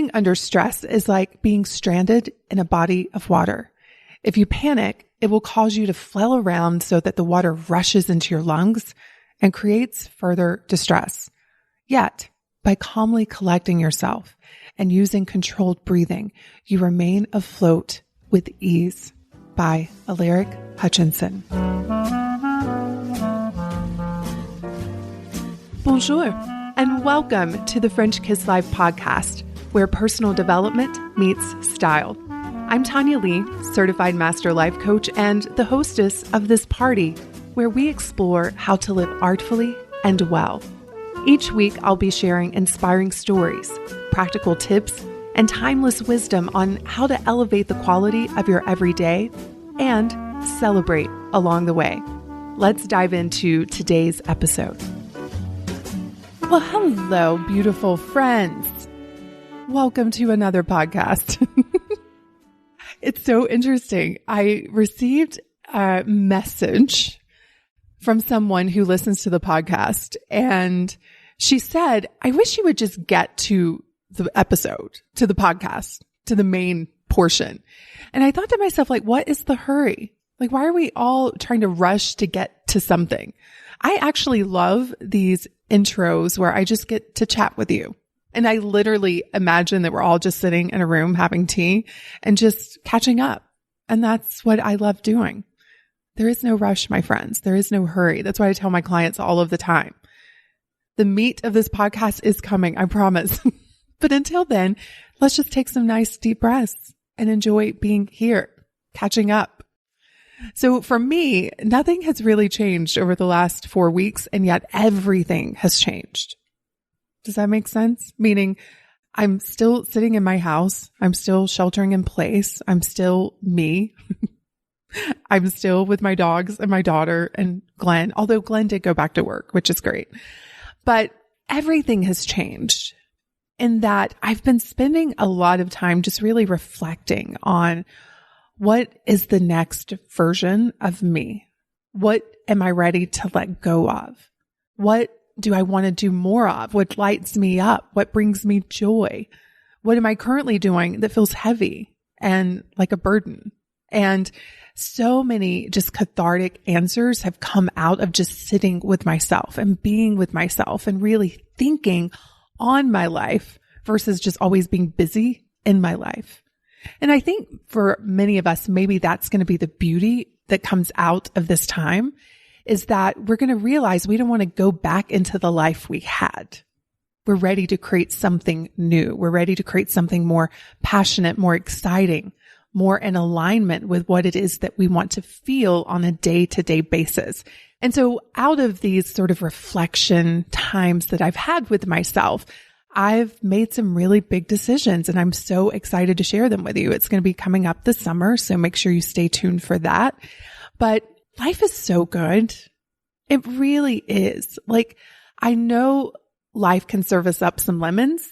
Being under stress is like being stranded in a body of water. If you panic, it will cause you to flail around so that the water rushes into your lungs and creates further distress. Yet, by calmly collecting yourself and using controlled breathing, you remain afloat with ease. By Alaric Hutchinson. Bonjour, and welcome to the French Kiss Live podcast, where personal development meets style. I'm Tanya Lee, certified master life coach and the hostess of this party, where we explore how to live artfully and well. Each week, I'll be sharing inspiring stories, practical tips, and timeless wisdom on how to elevate the quality of your everyday and celebrate along the way. Let's dive into today's episode. Well, hello, beautiful friends. Welcome to another podcast. It's so interesting. I received a message from someone who listens to the podcast, and she said, I wish you would just get to the episode, to the podcast, to the main portion. And I thought to myself, like, what is the hurry? Like, why are we all trying to rush to get to something? I actually love these intros where I just get to chat with you. And I literally imagine that we're all just sitting in a room having tea and just catching up. And that's what I love doing. There is no rush, my friends. There is no hurry. That's what I tell my clients all of the time. The meat of this podcast is coming, I promise. But until then, let's just take some nice deep breaths and enjoy being here, catching up. So for me, nothing has really changed over the last 4 weeks, and yet everything has changed. Does that make sense? Meaning I'm still sitting in my house. I'm still sheltering in place. I'm still me. I'm still with my dogs and my daughter and Glenn, although Glenn did go back to work, which is great. But everything has changed in that I've been spending a lot of time just really reflecting on what is the next version of me? What am I ready to let go of? What do I want to do more of? What lights me up? What brings me joy? What am I currently doing that feels heavy and like a burden? And so many just cathartic answers have come out of just sitting with myself and being with myself and really thinking on my life versus just always being busy in my life. And I think for many of us, maybe that's going to be the beauty that comes out of this time, is that we're going to realize we don't want to go back into the life we had. We're ready to create something new. We're ready to create something more passionate, more exciting, more in alignment with what it is that we want to feel on a day-to-day basis. And so out of these sort of reflection times that I've had with myself, I've made some really big decisions, and I'm so excited to share them with you. It's going to be coming up this summer, so make sure you stay tuned for that. But life is so good. It really is. Like, I know life can serve us up some lemons,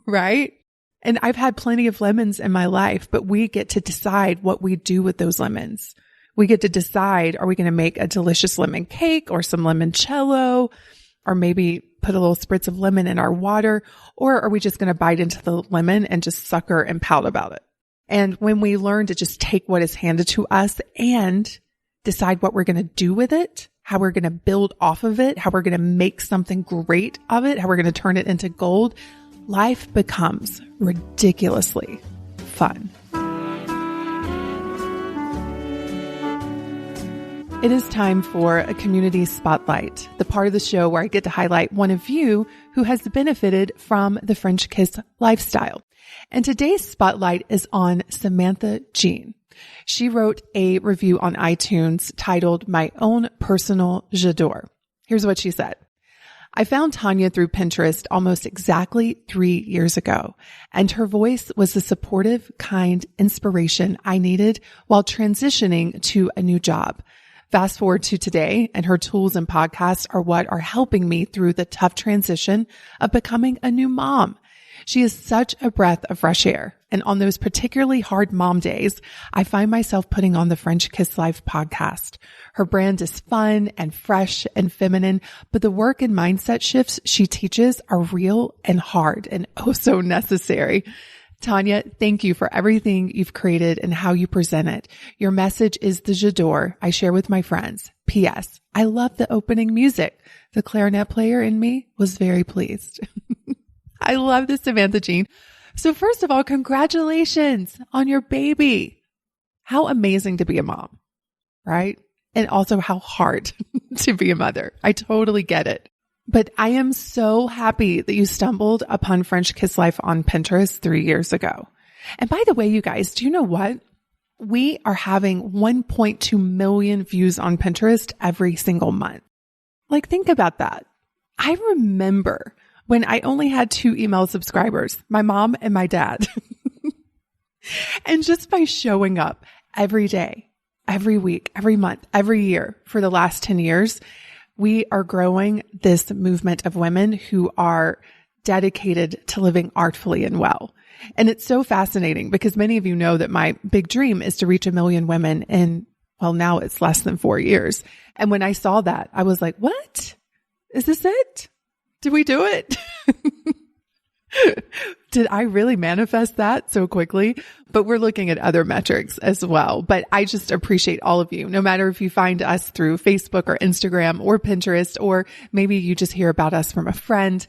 right? And I've had plenty of lemons in my life, but we get to decide what we do with those lemons. We get to decide, are we going to make a delicious lemon cake or some limoncello, or maybe put a little spritz of lemon in our water, or are we just going to bite into the lemon and just sucker and pout about it? And when we learn to just take what is handed to us and decide what we're going to do with it, how we're going to build off of it, how we're going to make something great of it, how we're going to turn it into gold, life becomes ridiculously fun. It is time for a community spotlight, the part of the show where I get to highlight one of you who has benefited from the French Kiss lifestyle. And today's spotlight is on Samantha Jean. She wrote a review on iTunes titled My Own Personal J'adore. Here's what she said. I found Tanya through Pinterest almost exactly 3 years ago, and her voice was the supportive, kind inspiration I needed while transitioning to a new job. Fast forward to today, and her tools and podcasts are what are helping me through the tough transition of becoming a new mom. She is such a breath of fresh air, And on those particularly hard mom days, I find myself putting on the French Kiss Life podcast. Her brand is fun and fresh and feminine, but the work and mindset shifts she teaches are real and hard and oh so necessary. Tanya, thank you for everything you've created and how you present it. Your message is the j'adore I share with my friends. P.S. I love the opening music. The clarinet player in me was very pleased. I love this, Samantha Jean. So first of all, congratulations on your baby. How amazing to be a mom, right? And also how hard to be a mother. I totally get it. But I am so happy that you stumbled upon French Kiss Life on Pinterest 3 years ago. And by the way, you guys, do you know what? We are having 1.2 million views on Pinterest every single month. Like, think about that. I remember when I only had 2 email subscribers, my mom and my dad. And just by showing up every day, every week, every month, every year for the last 10 years, we are growing this movement of women who are dedicated to living artfully and well. And it's so fascinating because many of you know that my big dream is to reach 1 million women in, well, now it's less than 4 years. And when I saw that, I was like, what? Is this it? Did we do it? Did I really manifest that so quickly? But we're looking at other metrics as well. But I just appreciate all of you, no matter if you find us through Facebook or Instagram or Pinterest, or maybe you just hear about us from a friend.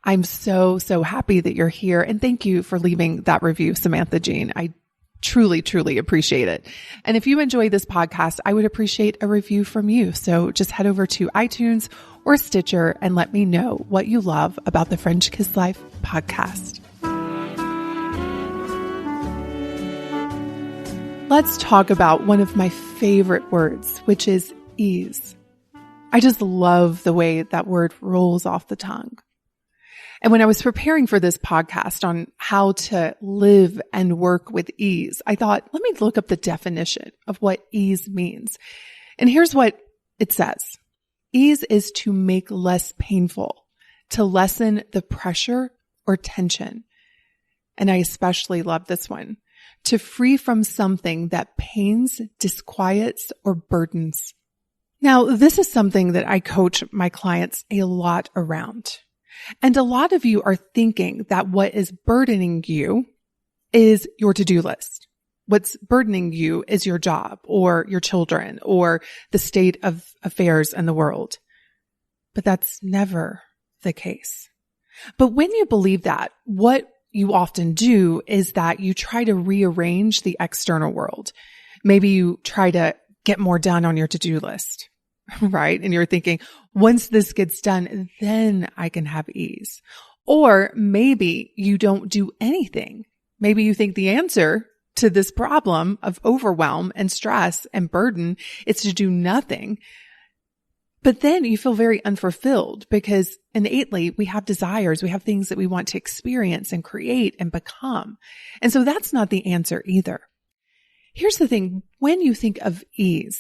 I'm so happy that you're here. And thank you for leaving that review, Samantha Jean. I truly, truly appreciate it. And if you enjoy this podcast, I would appreciate a review from you. So just head over to iTunes or Stitcher and let me know what you love about the French Kiss Life podcast. Let's talk about one of my favorite words, which is ease. I just love the way that word rolls off the tongue. And when I was preparing for this podcast on how to live and work with ease, I thought, let me look up the definition of what ease means. And here's what it says. Ease is to make less painful, to lessen the pressure or tension. And I especially love this one. To free from something that pains, disquiets, or burdens. Now, this is something that I coach my clients a lot around. And a lot of you are thinking that what is burdening you is your to-do list. What's burdening you is your job or your children or the state of affairs in the world. But that's never the case. But when you believe that, what you often do is that you try to rearrange the external world. Maybe you try to get more done on your to-do list, right? And you're thinking, once this gets done, then I can have ease. Or maybe you don't do anything. Maybe you think the answer to this problem of overwhelm and stress and burden is to do nothing. But then you feel very unfulfilled because innately we have desires, we have things that we want to experience and create and become. And so that's not the answer either. Here's the thing. When you think of ease,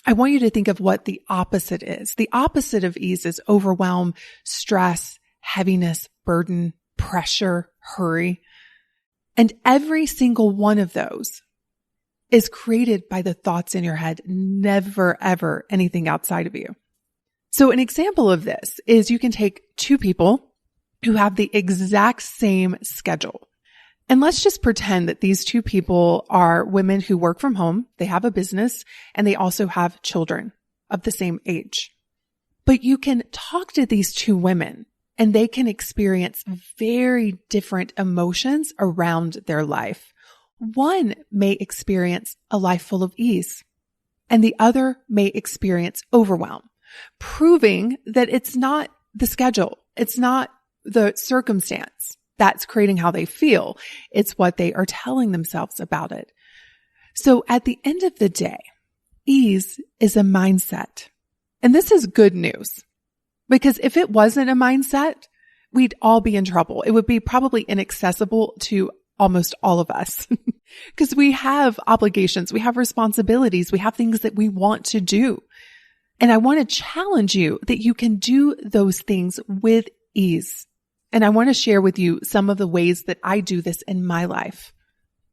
I want you to think of what the opposite is. The opposite of ease is overwhelm, stress, heaviness, burden, pressure, hurry. And every single one of those is created by the thoughts in your head, never, ever anything outside of you. So an example of this is you can take 2 people who have the exact same schedule. And let's just pretend that these 2 people are women who work from home, they have a business, and they also have children of the same age. But you can talk to these 2 women and they can experience very different emotions around their life. One may experience a life full of ease, and the other may experience overwhelm, proving that it's not the schedule. It's not the circumstance that's creating how they feel. It's what they are telling themselves about it. So at the end of the day, ease is a mindset. And this is good news, because if it wasn't a mindset, we'd all be in trouble. It would be probably inaccessible to almost all of us because we have obligations, we have responsibilities, we have things that we want to do. And I want to challenge you that you can do those things with ease. And I want to share with you some of the ways that I do this in my life.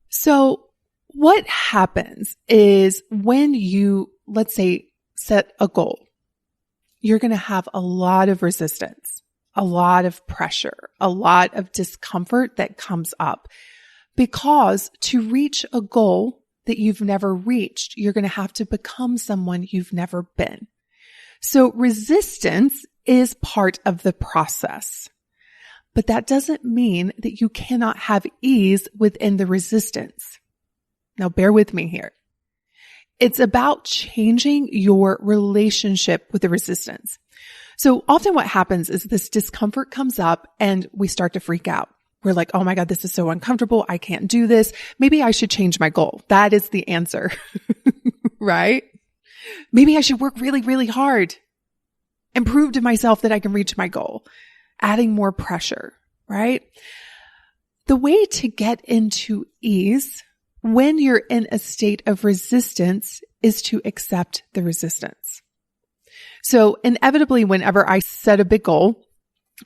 So what happens is when you, let's say, set a goal, you're going to have a lot of resistance, a lot of pressure, a lot of discomfort that comes up, because to reach a goal that you've never reached, you're going to have to become someone you've never been. So resistance is part of the process, but that doesn't mean that you cannot have ease within the resistance. Now, bear with me here. It's about changing your relationship with the resistance. So often what happens is this discomfort comes up and we start to freak out. We're like, oh my God, this is so uncomfortable. I can't do this. Maybe I should change my goal. That is the answer, right? Maybe I should work really, really hard and prove to myself that I can reach my goal, adding more pressure, right? The way to get into ease when you're in a state of resistance is to accept the resistance. So inevitably, whenever I set a big goal,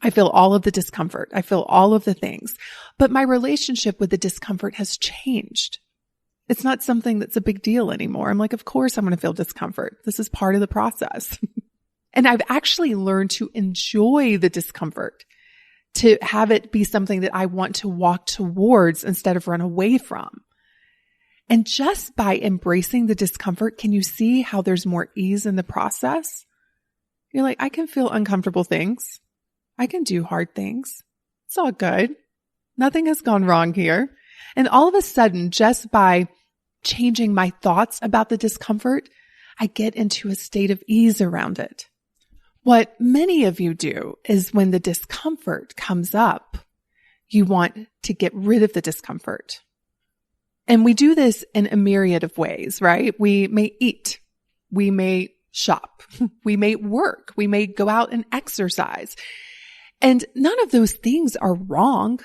I feel all of the discomfort. I feel all of the things, but my relationship with the discomfort has changed. It's not something that's a big deal anymore. I'm like, of course I'm going to feel discomfort. This is part of the process. And I've actually learned to enjoy the discomfort, to have it be something that I want to walk towards instead of run away from. And just by embracing the discomfort, can you see how there's more ease in the process? You're like, I can feel uncomfortable things. I can do hard things. It's all good. Nothing has gone wrong here. And all of a sudden, just by changing my thoughts about the discomfort, I get into a state of ease around it. What many of you do is when the discomfort comes up, you want to get rid of the discomfort. And we do this in a myriad of ways, right? We may eat. We may shop. We may work. We may go out and exercise. And none of those things are wrong.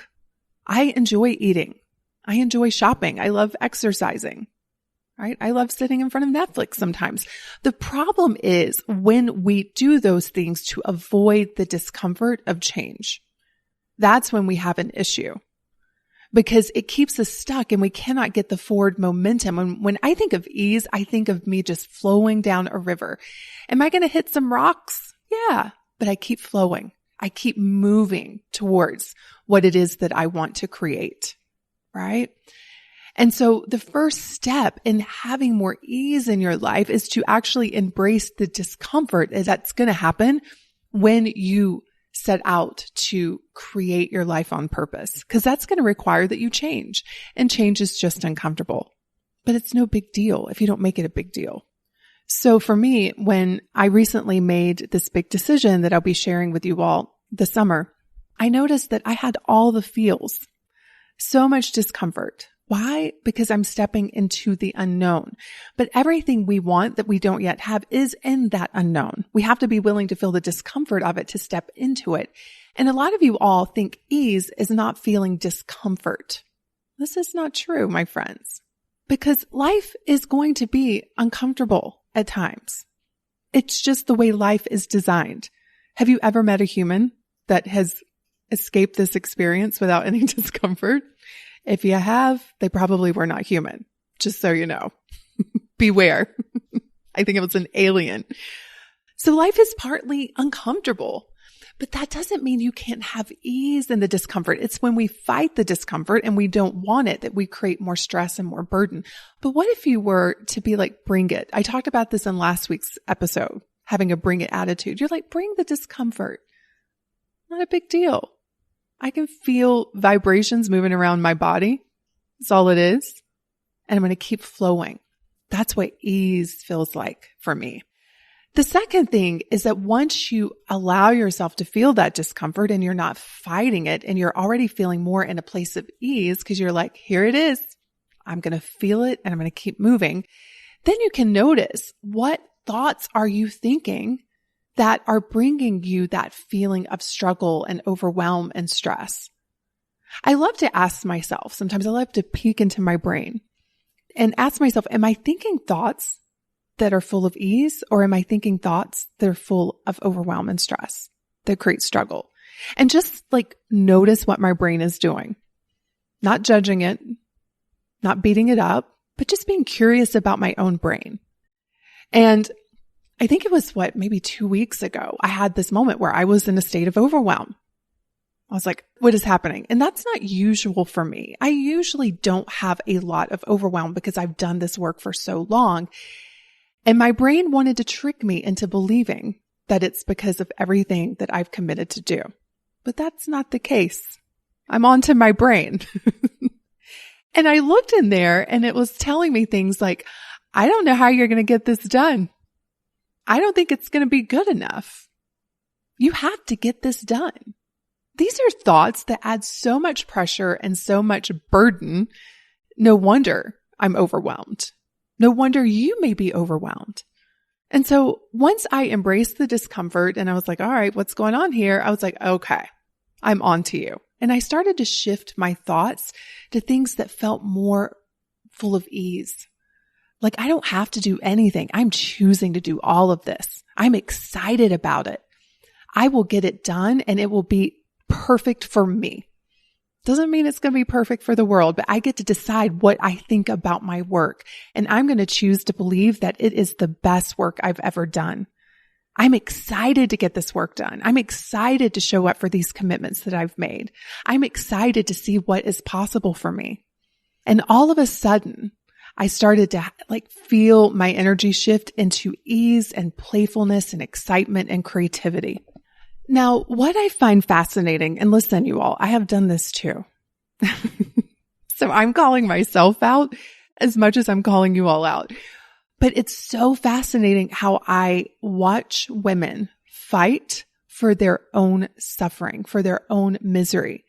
I enjoy eating. I enjoy shopping. I love exercising, right? I love sitting in front of Netflix sometimes. The problem is when we do those things to avoid the discomfort of change. That's when we have an issue, because it keeps us stuck and we cannot get the forward momentum. And when I think of ease, I think of me just flowing down a river. Am I going to hit some rocks? Yeah, but I keep flowing. I keep moving towards what it is that I want to create, right? And so the first step in having more ease in your life is to actually embrace the discomfort that's going to happen when you set out to create your life on purpose, because that's going to require that you change, and change is just uncomfortable, but it's no big deal if you don't make it a big deal. So for me, when I recently made this big decision that I'll be sharing with you all this summer, I noticed that I had all the feels, so much discomfort. Why? Because I'm stepping into the unknown. But everything we want that we don't yet have is in that unknown. We have to be willing to feel the discomfort of it to step into it. And a lot of you all think ease is not feeling discomfort. This is not true, my friends, because life is going to be uncomfortable at times. It's just the way life is designed. Have you ever met a human that has escaped this experience without any discomfort? If you have, they probably were not human, just so you know. Beware. I think it was an alien. So life is partly uncomfortable, but that doesn't mean you can't have ease in the discomfort. It's when we fight the discomfort and we don't want it that we create more stress and more burden. But what if you were to be like, bring it? I talked about this in last week's episode, having a bring it attitude. You're like, bring the discomfort. Not a big deal. I can feel vibrations moving around my body. That's all it is. And I'm going to keep flowing. That's what ease feels like for me. The second thing is that once you allow yourself to feel that discomfort and you're not fighting it and you're already feeling more in a place of ease because you're like, here it is. I'm going to feel it and I'm going to keep moving. Then you can notice, what thoughts are you thinking that are bringing you that feeling of struggle and overwhelm and stress? I love to ask myself, sometimes I love to peek into my brain and ask myself, am I thinking thoughts that are full of ease, or am I thinking thoughts that are full of overwhelm and stress that create struggle? and just like notice what my brain is doing. Not judging it, not beating it up, but just being curious about my own brain. And I think it was maybe 2 weeks ago, I had this moment where I was in a state of overwhelm. I was like, what is happening? And that's not usual for me. I usually don't have a lot of overwhelm because I've done this work for so long. And my brain wanted to trick me into believing that it's because of everything that I've committed to do. But that's not the case. I'm on to my brain. And I looked in there and it was telling me things like, I don't know how you're going to get this done. I don't think it's going to be good enough. You have to get this done. These are thoughts that add so much pressure and so much burden. No wonder I'm overwhelmed. No wonder you may be overwhelmed. And so once I embraced the discomfort and I was like, all right, what's going on here? I was like, okay, I'm on to you. And I started to shift my thoughts to things that felt more full of ease. Like I don't have to do anything. I'm choosing to do all of this. I'm excited about it. I will get it done and it will be perfect for me. Doesn't mean it's going to be perfect for the world, but I get to decide what I think about my work. And I'm going to choose to believe that it is the best work I've ever done. I'm excited to get this work done. I'm excited to show up for these commitments that I've made. I'm excited to see what is possible for me. And all of a sudden, I started to feel my energy shift into ease and playfulness and excitement and creativity. Now, what I find fascinating, and listen, you all, I have done this too. So I'm calling myself out as much as I'm calling you all out. But it's so fascinating how I watch women fight for their own suffering, for their own misery.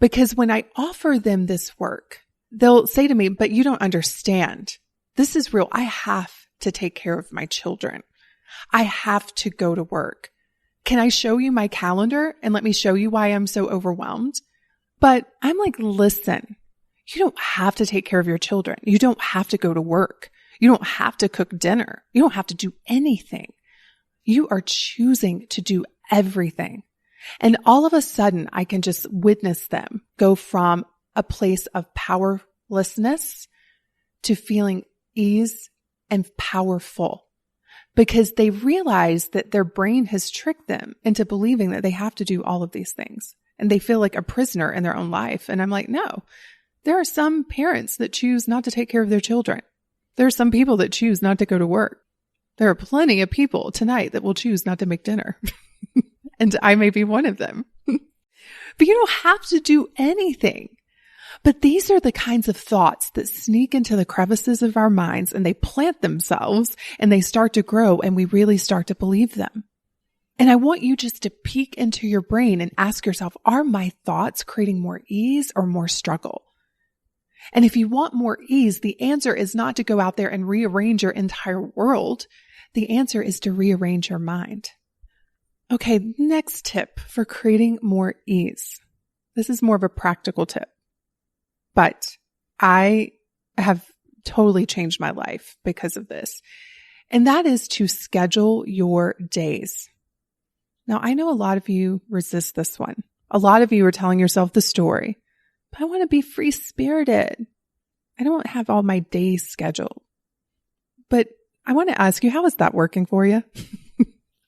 Because when I offer them this work, they'll say to me, but you don't understand. This is real. I have to take care of my children. I have to go to work. Can I show you my calendar and let me show you why I'm so overwhelmed? But I'm like, listen, you don't have to take care of your children. You don't have to go to work. You don't have to cook dinner. You don't have to do anything. You are choosing to do everything. And all of a sudden, I can just witness them go from a place of powerlessness to feeling ease and powerful. Because they realize that their brain has tricked them into believing that they have to do all of these things. And they feel like a prisoner in their own life. And I'm like, no, there are some parents that choose not to take care of their children. There are some people that choose not to go to work. There are plenty of people tonight that will choose not to make dinner. And I may be one of them. But you don't have to do anything. But these are the kinds of thoughts that sneak into the crevices of our minds and they plant themselves and they start to grow and we really start to believe them. And I want you just to peek into your brain and ask yourself, are my thoughts creating more ease or more struggle? And if you want more ease, the answer is not to go out there and rearrange your entire world. The answer is to rearrange your mind. Okay, next tip for creating more ease. This is more of a practical tip. But I have totally changed my life because of this. And that is to schedule your days. Now, I know a lot of you resist this one. A lot of you are telling yourself the story, but I want to be free-spirited. I don't have all my days scheduled. But I want to ask you, how is that working for you?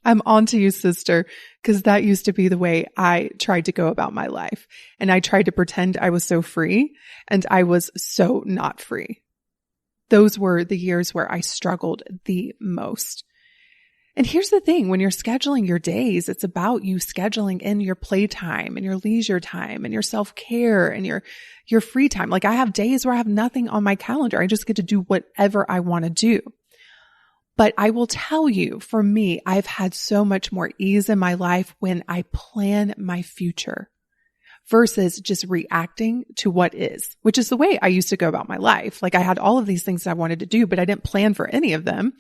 I'm on to you, sister, because that used to be the way I tried to go about my life. And I tried to pretend I was so free, and I was so not free. Those were the years where I struggled the most. And here's the thing, when you're scheduling your days, it's about you scheduling in your playtime and your leisure time and your self-care and your free time. Like I have days where I have nothing on my calendar. I just get to do whatever I want to do. But I will tell you, for me, I've had so much more ease in my life when I plan my future versus just reacting to what is, which is the way I used to go about my life. Like I had all of these things that I wanted to do, but I didn't plan for any of them.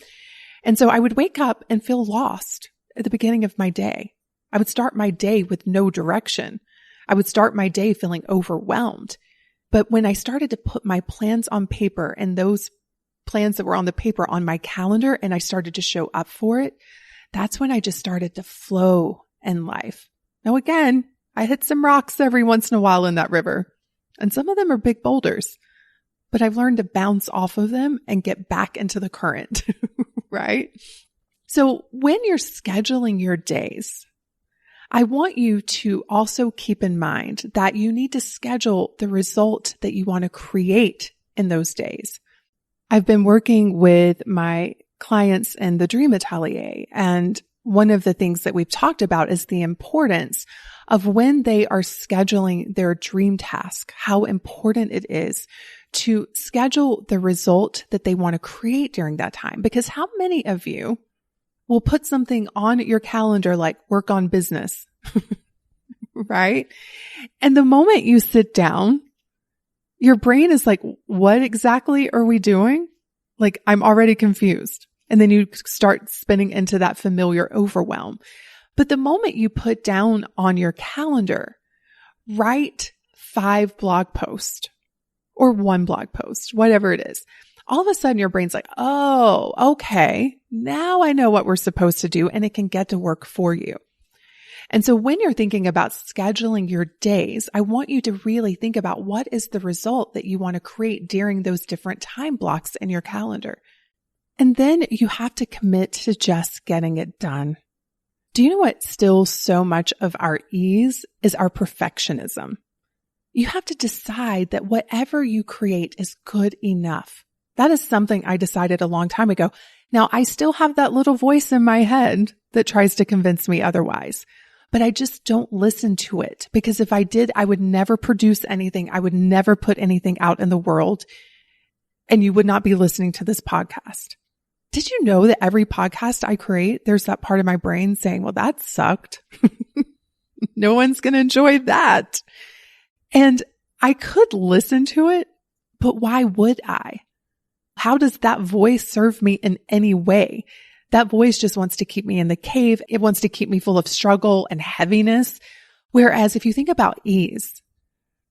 And so I would wake up and feel lost at the beginning of my day. I would start my day with no direction. I would start my day feeling overwhelmed. But when I started to put my plans on paper and those plans that were on the paper on my calendar and I started to show up for it, that's when I just started to flow in life. Now again, I hit some rocks every once in a while in that river, and some of them are big boulders, but I've learned to bounce off of them and get back into the current, right? So when you're scheduling your days, I want you to also keep in mind that you need to schedule the result that you want to create in those days. I've been working with my clients in the Dream Atelier, and one of the things that we've talked about is the importance of when they are scheduling their dream task, how important it is to schedule the result that they want to create during that time. Because how many of you will put something on your calendar like work on business, right? And the moment you sit down, your brain is like, what exactly are we doing? Like, I'm already confused. And then you start spinning into that familiar overwhelm. But the moment you put down on your calendar, write 5 blog posts or 1 blog post, whatever it is, all of a sudden your brain's like, oh, okay, now I know what we're supposed to do, and it can get to work for you. And so when you're thinking about scheduling your days, I want you to really think about what is the result that you want to create during those different time blocks in your calendar. And then you have to commit to just getting it done. Do you know what steals so much of our ease is our perfectionism? You have to decide that whatever you create is good enough. That is something I decided a long time ago. Now, I still have that little voice in my head that tries to convince me otherwise, but I just don't listen to it, because if I did, I would never produce anything. I would never put anything out in the world, and you would not be listening to this podcast. Did you know that every podcast I create, there's that part of my brain saying, well, that sucked. No one's going to enjoy that. And I could listen to it, but why would I? How does that voice serve me in any way? That voice just wants to keep me in the cave. It wants to keep me full of struggle and heaviness. Whereas if you think about ease,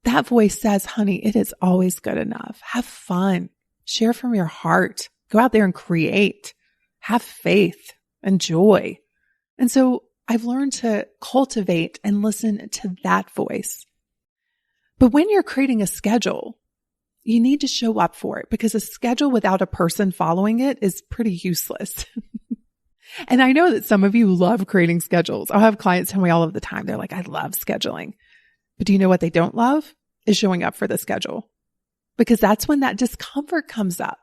that voice says, honey, it is always good enough. Have fun. Share from your heart. Go out there and create. Have faith and joy. And so I've learned to cultivate and listen to that voice. But when you're creating a schedule, you need to show up for it, because a schedule without a person following it is pretty useless. And I know that some of you love creating schedules. I'll have clients tell me all of the time, they're like, I love scheduling. But do you know what they don't love? Is showing up for the schedule. Because that's when that discomfort comes up.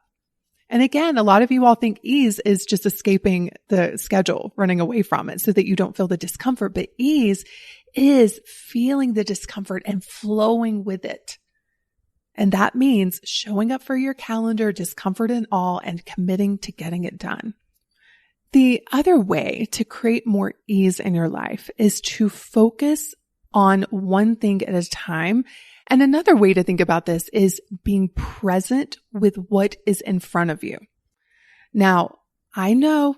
And again, a lot of you all think ease is just escaping the schedule, running away from it so that you don't feel the discomfort. But ease is feeling the discomfort and flowing with it. And that means showing up for your calendar, discomfort and all, and committing to getting it done. The other way to create more ease in your life is to focus on one thing at a time. And another way to think about this is being present with what is in front of you. Now, I know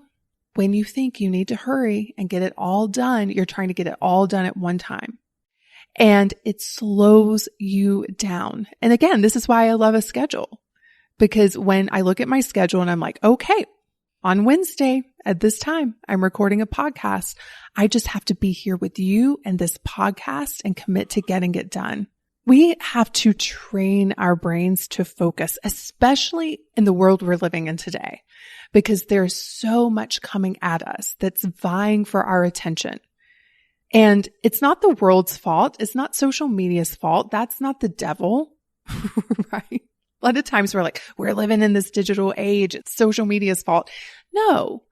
when you think you need to hurry and get it all done, you're trying to get it all done at one time. And it slows you down. And again, this is why I love a schedule. Because when I look at my schedule and I'm like, okay, on Wednesday at this time, I'm recording a podcast. I just have to be here with you and this podcast and commit to getting it done. We have to train our brains to focus, especially in the world we're living in today, because there's so much coming at us that's vying for our attention. And it's not the world's fault. It's not social media's fault. That's not the devil, right? A lot of times we're like, we're living in this digital age. It's social media's fault. No,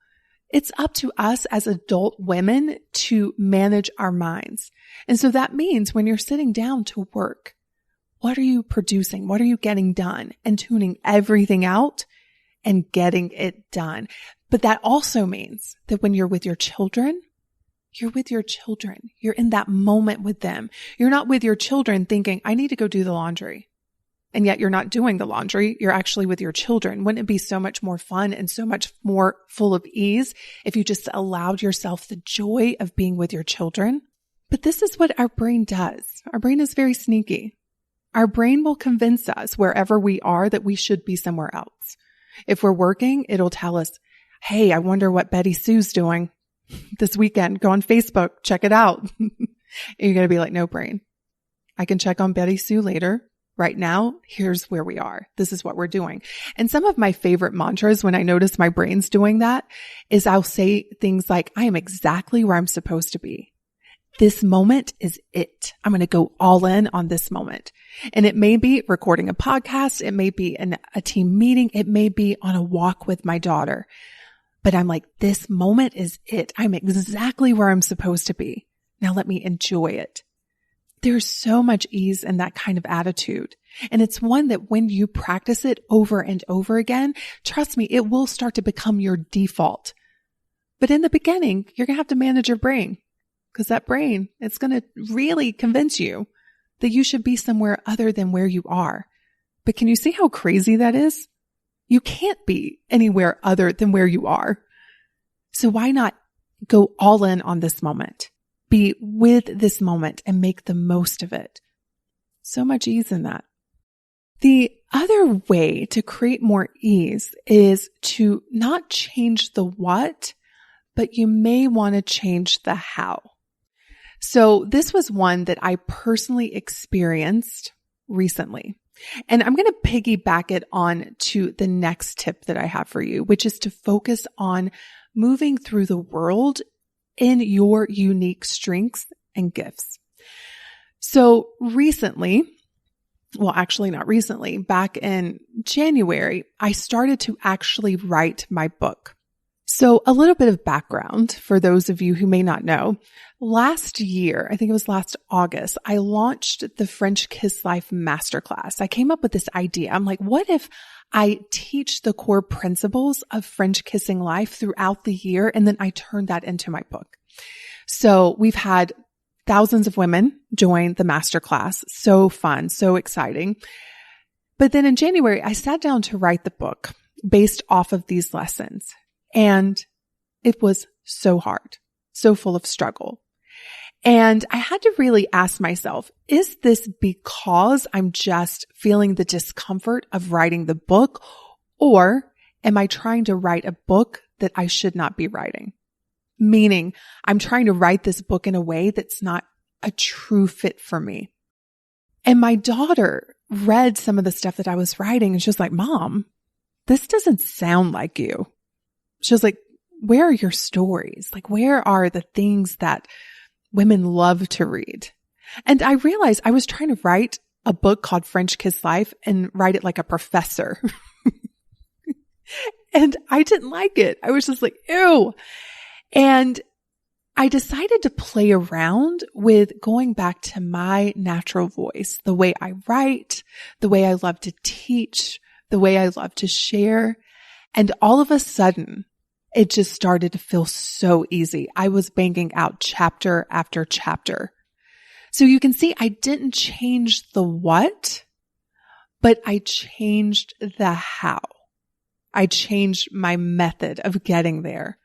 it's up to us as adult women to manage our minds. And so that means when you're sitting down to work, what are you producing? What are you getting done? And tuning everything out and getting it done. But that also means that when you're with your children, you're with your children. You're in that moment with them. You're not with your children thinking, I need to go do the laundry. And yet you're not doing the laundry. You're actually with your children. Wouldn't it be so much more fun and so much more full of ease if you just allowed yourself the joy of being with your children? But this is what our brain does. Our brain is very sneaky. Our brain will convince us wherever we are that we should be somewhere else. If we're working, it'll tell us, hey, I wonder what Betty Sue's doing this weekend. Go on Facebook, check it out. And you're going to be like, no, brain. I can check on Betty Sue later. Right now, here's where we are. This is what we're doing. And some of my favorite mantras when I notice my brain's doing that is I'll say things like, I am exactly where I'm supposed to be. This moment is it. I'm going to go all in on this moment. And it may be recording a podcast. It may be a team meeting. It may be on a walk with my daughter. But I'm like, this moment is it. I'm exactly where I'm supposed to be. Now let me enjoy it. There's so much ease in that kind of attitude. And it's one that when you practice it over and over again, trust me, it will start to become your default. But in the beginning, you're going to have to manage your brain because that brain, it's going to really convince you that you should be somewhere other than where you are. But can you see how crazy that is? You can't be anywhere other than where you are. So why not go all in on this moment? Be with this moment and make the most of it. So much ease in that. The other way to create more ease is to not change the what, but you may want to change the how. So this was one that I personally experienced recently. And I'm going to piggyback it on to the next tip that I have for you, which is to focus on moving through the world in your unique strengths and gifts. So recently, well, actually not recently, back in January, I started to actually write my book. So a little bit of background for those of you who may not know. Last year, I think it was last August, I launched the French Kiss Life Masterclass. I came up with this idea. I'm like, what if I teach the core principles of French kissing life throughout the year, and then I turn that into my book? So we've had thousands of women join the masterclass. So fun, so exciting. But then in January, I sat down to write the book based off of these lessons. And it was so hard, so full of struggle. And I had to really ask myself, is this because I'm just feeling the discomfort of writing the book, or am I trying to write a book that I should not be writing? Meaning I'm trying to write this book in a way that's not a true fit for me. And my daughter read some of the stuff that I was writing and she was like, Mom, this doesn't sound like you. She was like, where are your stories? Like, where are the things that women love to read? And I realized I was trying to write a book called French Kiss Life and write it like a professor. And I didn't like it. I was just like, ew. And I decided to play around with going back to my natural voice, the way I write, the way I love to teach, the way I love to share. And all of a sudden, it just started to feel so easy. I was banging out chapter after chapter. So you can see I didn't change the what, but I changed the how. I changed my method of getting there.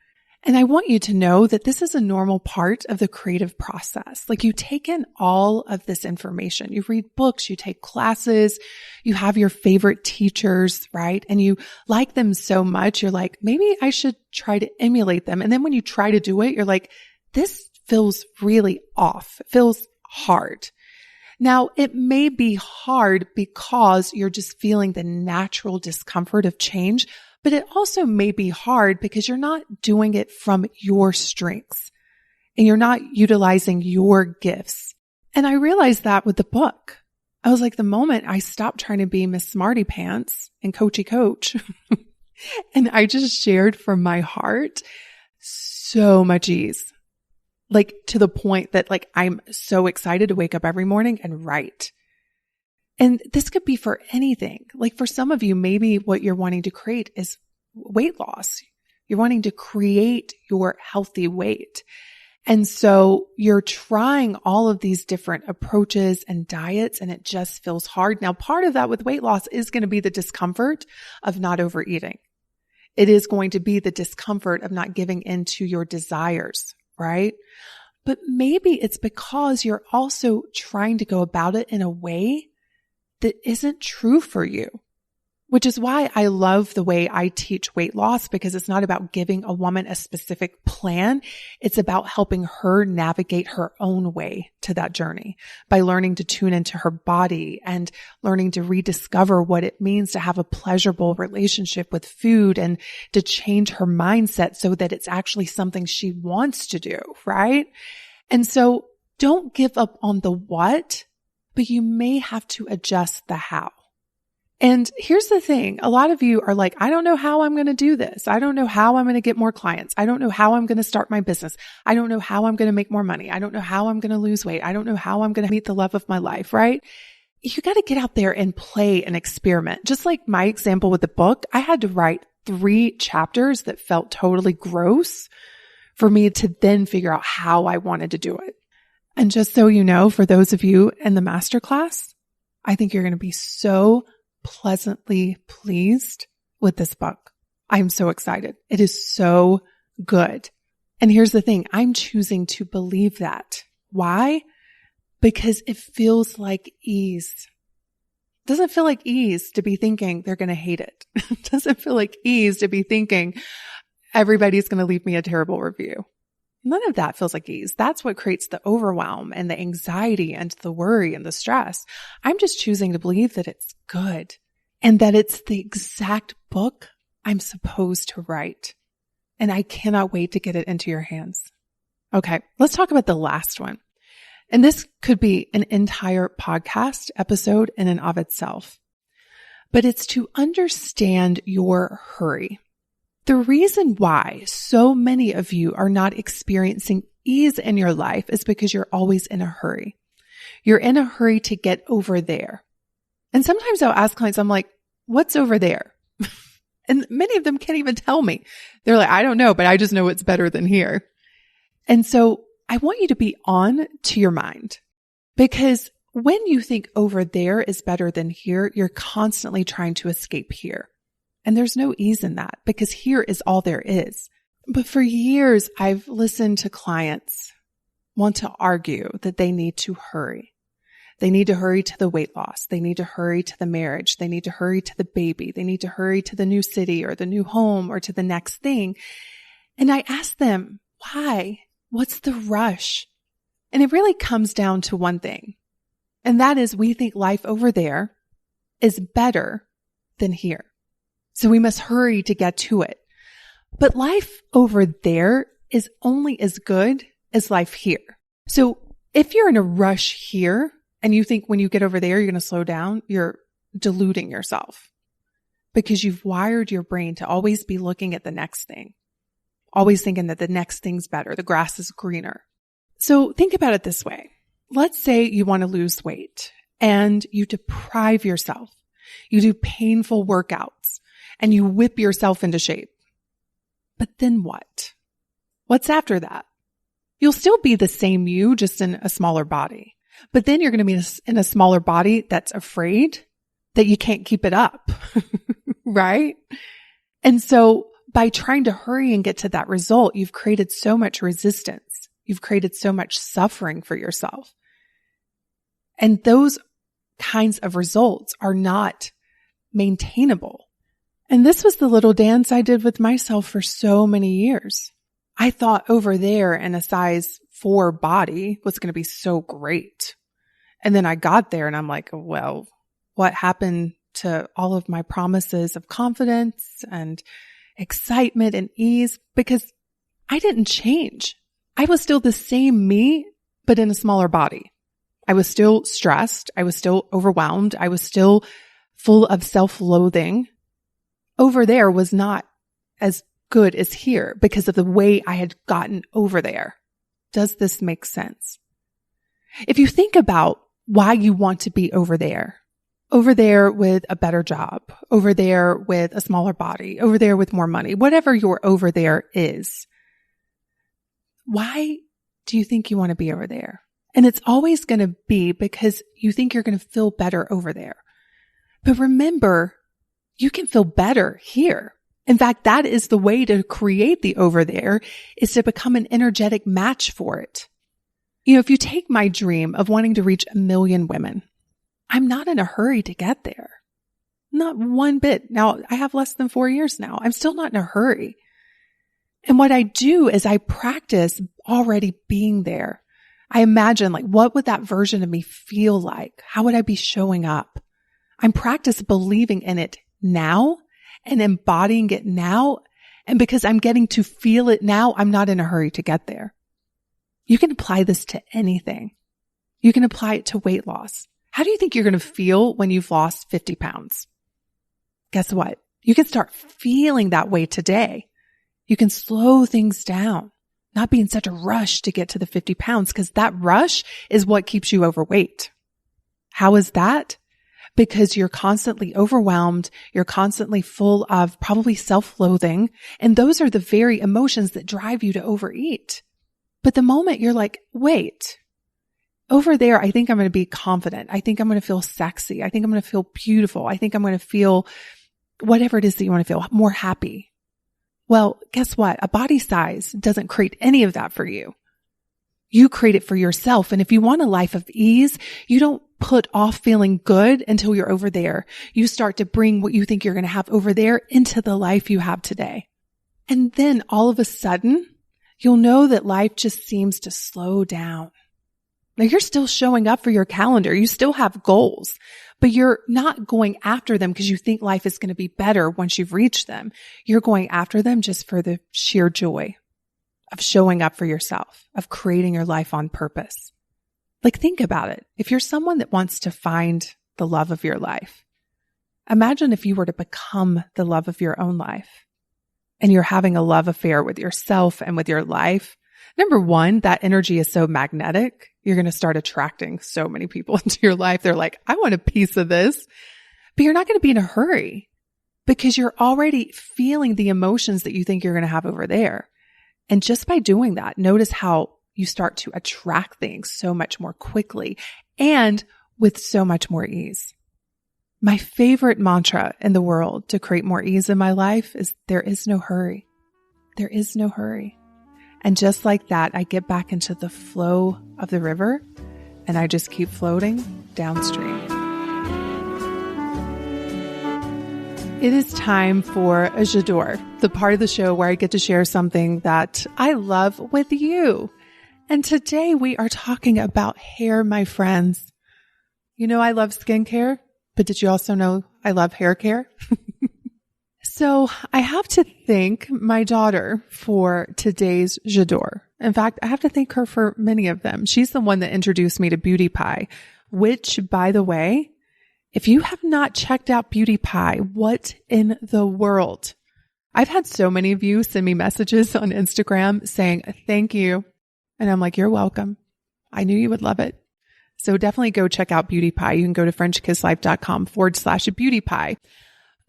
And I want you to know that this is a normal part of the creative process. Like, you take in all of this information. You read books, you take classes, you have your favorite teachers, right? And you like them so much, you're like, maybe I should try to emulate them. And then when you try to do it, you're like, this feels really off. It feels hard. Now, it may be hard because you're just feeling the natural discomfort of change, but it also may be hard because you're not doing it from your strengths and you're not utilizing your gifts. And I realized that with the book. I was like, the moment I stopped trying to be Miss Smarty Pants and Coachy Coach, and I just shared from my heart, so much ease. Like, to the point that like I'm so excited to wake up every morning and write. And this could be for anything. Like, for some of you, maybe what you're wanting to create is weight loss. You're wanting to create your healthy weight. And so you're trying all of these different approaches and diets, and it just feels hard. Now, part of that with weight loss is going to be the discomfort of not overeating. It is going to be the discomfort of not giving in to your desires, right? But maybe it's because you're also trying to go about it in a way that isn't true for you, which is why I love the way I teach weight loss, because it's not about giving a woman a specific plan. It's about helping her navigate her own way to that journey by learning to tune into her body and learning to rediscover what it means to have a pleasurable relationship with food and to change her mindset so that it's actually something she wants to do, right? And so don't give up on the what, but you may have to adjust the how. And here's the thing. A lot of you are like, I don't know how I'm going to do this. I don't know how I'm going to get more clients. I don't know how I'm going to start my business. I don't know how I'm going to make more money. I don't know how I'm going to lose weight. I don't know how I'm going to meet the love of my life, right? You got to get out there and play and experiment. Just like my example with the book, I had to write 3 chapters that felt totally gross for me to then figure out how I wanted to do it. And just so you know, for those of you in the masterclass, I think you're going to be so pleasantly pleased with this book. I'm so excited. It is so good. And here's the thing. I'm choosing to believe that. Why? Because it feels like ease. It doesn't feel like ease to be thinking they're going to hate it. It doesn't feel like ease to be thinking everybody's going to leave me a terrible review. None of that feels like ease. That's what creates the overwhelm and the anxiety and the worry and the stress. I'm just choosing to believe that it's good and that it's the exact book I'm supposed to write. And I cannot wait to get it into your hands. Okay, let's talk about the last one. And this could be an entire podcast episode in and of itself. But it's to understand your hurry. The reason why so many of you are not experiencing ease in your life is because you're always in a hurry. You're in a hurry to get over there. And sometimes I'll ask clients, I'm like, what's over there? And many of them can't even tell me. They're like, I don't know, but I just know it's better than here. And so I want you to be on to your mind, because when you think over there is better than here, you're constantly trying to escape here. And there's no ease in that, because here is all there is. But for years, I've listened to clients want to argue that they need to hurry. They need to hurry to the weight loss. They need to hurry to the marriage. They need to hurry to the baby. They need to hurry to the new city or the new home or to the next thing. And I ask them, why? What's the rush? And it really comes down to one thing. And that is, we think life over there is better than here. So we must hurry to get to it. But life over there is only as good as life here. So if you're in a rush here and you think when you get over there, you're going to slow down, you're deluding yourself, because you've wired your brain to always be looking at the next thing, always thinking that the next thing's better. The grass is greener. So think about it this way. Let's say you want to lose weight and you deprive yourself. You do painful workouts and you whip yourself into shape. But then what? What's after that? You'll still be the same you, just in a smaller body. But then you're going to be in a smaller body that's afraid that you can't keep it up, right? And so by trying to hurry and get to that result, you've created so much resistance. You've created so much suffering for yourself. And those kinds of results are not maintainable. And this was the little dance I did with myself for so many years. I thought over there in a size 4 body was going to be so great. And then I got there and I'm like, well, what happened to all of my promises of confidence and excitement and ease? Because I didn't change. I was still the same me, but in a smaller body. I was still stressed. I was still overwhelmed. I was still full of self-loathing. Over there was not as good as here because of the way I had gotten over there. Does this make sense? If you think about why you want to be over there with a better job, over there with a smaller body, over there with more money, whatever your over there is, why do you think you want to be over there? And it's always going to be because you think you're going to feel better over there. But remember, you can feel better here. In fact, that is the way to create the over there, is to become an energetic match for it. You know, if you take my dream of wanting to reach 1 million women, I'm not in a hurry to get there. Not one bit. Now, I have less than 4 years now. I'm still not in a hurry. And what I do is I practice already being there. I imagine, like, what would that version of me feel like? How would I be showing up? I'm practice believing in it now and embodying it now. And because I'm getting to feel it now, I'm not in a hurry to get there. You can apply this to anything. You can apply it to weight loss. How do you think you're going to feel when you've lost 50 pounds? Guess what? You can start feeling that way today. You can slow things down, not be in such a rush to get to the 50 pounds, because that rush is what keeps you overweight. How is that? Because you're constantly overwhelmed. You're constantly full of probably self-loathing. And those are the very emotions that drive you to overeat. But the moment you're like, wait, over there, I think I'm going to be confident. I think I'm going to feel sexy. I think I'm going to feel beautiful. I think I'm going to feel whatever it is that you want to feel, more happy. Well, guess what? A body size doesn't create any of that for you. You create it for yourself. And if you want a life of ease, you don't put off feeling good until you're over there. You start to bring what you think you're going to have over there into the life you have today. And then all of a sudden, you'll know that life just seems to slow down. Now, you're still showing up for your calendar. You still have goals, but you're not going after them because you think life is going to be better once you've reached them. You're going after them just for the sheer joy of showing up for yourself, of creating your life on purpose. Like, think about it. If you're someone that wants to find the love of your life, imagine if you were to become the love of your own life and you're having a love affair with yourself and with your life. Number one, that energy is so magnetic. You're going to start attracting so many people into your life. They're like, I want a piece of this. But you're not going to be in a hurry because you're already feeling the emotions that you think you're going to have over there. And just by doing that, notice how you start to attract things so much more quickly and with so much more ease. My favorite mantra in the world to create more ease in my life is there is no hurry. There is no hurry. And just like that, I get back into the flow of the river and I just keep floating downstream. It is time for a J'adore, the part of the show where I get to share something that I love with you. And today we are talking about hair, my friends. You know, I love skincare, but did you also know I love hair care? So I have to thank my daughter for today's J'adore. In fact, I have to thank her for many of them. She's the one that introduced me to Beauty Pie, which, by the way, if you have not checked out Beauty Pie, what in the world? I've had so many of you send me messages on Instagram saying, thank you. And I'm like, you're welcome. I knew you would love it. So definitely go check out Beauty Pie. You can go to FrenchKissLife.com/Beauty Pie.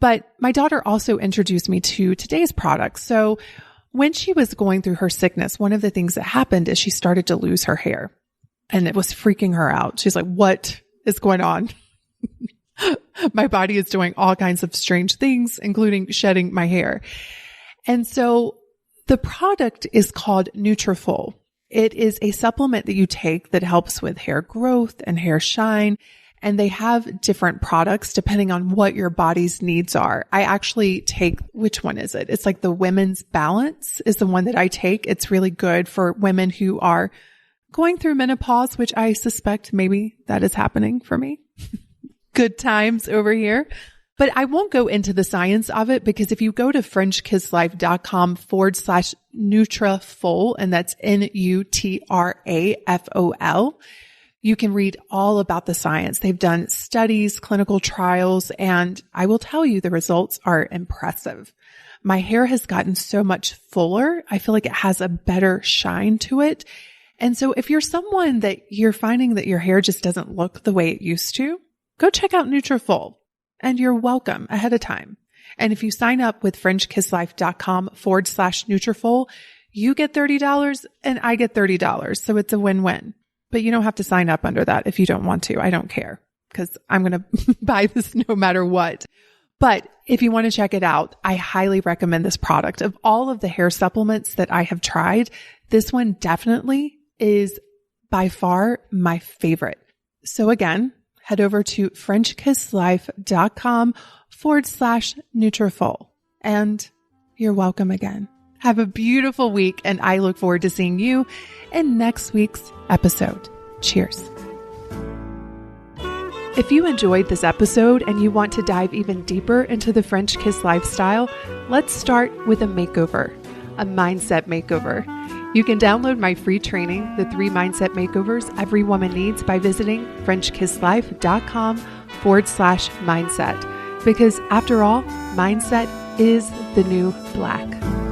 But my daughter also introduced me to today's product. So when she was going through her sickness, one of the things that happened is she started to lose her hair and it was freaking her out. She's like, what is going on? My body is doing all kinds of strange things, including shedding my hair. And so the product is called Nutrafol. It is a supplement that you take that helps with hair growth and hair shine. And they have different products depending on what your body's needs are. I actually take, which one is it? It's like the Women's Balance is the one that I take. It's really good for women who are going through menopause, which I suspect maybe that is happening for me. Good times over here. But I won't go into the science of it because if you go to FrenchKissLife.com/Nutrafol, and that's Nutrafol, you can read all about the science. They've done studies, clinical trials, and I will tell you the results are impressive. My hair has gotten so much fuller. I feel like it has a better shine to it. And so if you're someone that you're finding that your hair just doesn't look the way it used to, go check out Nutrafol and you're welcome ahead of time. And if you sign up with FrenchKissLife.com/Nutrafol, you get $30 and I get $30. So it's a win-win. But you don't have to sign up under that if you don't want to. I don't care because I'm going to buy this no matter what. But if you want to check it out, I highly recommend this product. Of all of the hair supplements that I have tried, this one definitely is by far my favorite. So again, head over to FrenchKissLife.com Nutrafol. And you're welcome again. Have a beautiful week, and I look forward to seeing you in next week's episode. Cheers. If you enjoyed this episode and you want to dive even deeper into the French kiss lifestyle, let's start with a makeover, a mindset makeover. You can download my free training, The 3 Mindset Makeovers Every Woman Needs, by visiting FrenchKissLife.com/mindset. Because after all, mindset is the new black.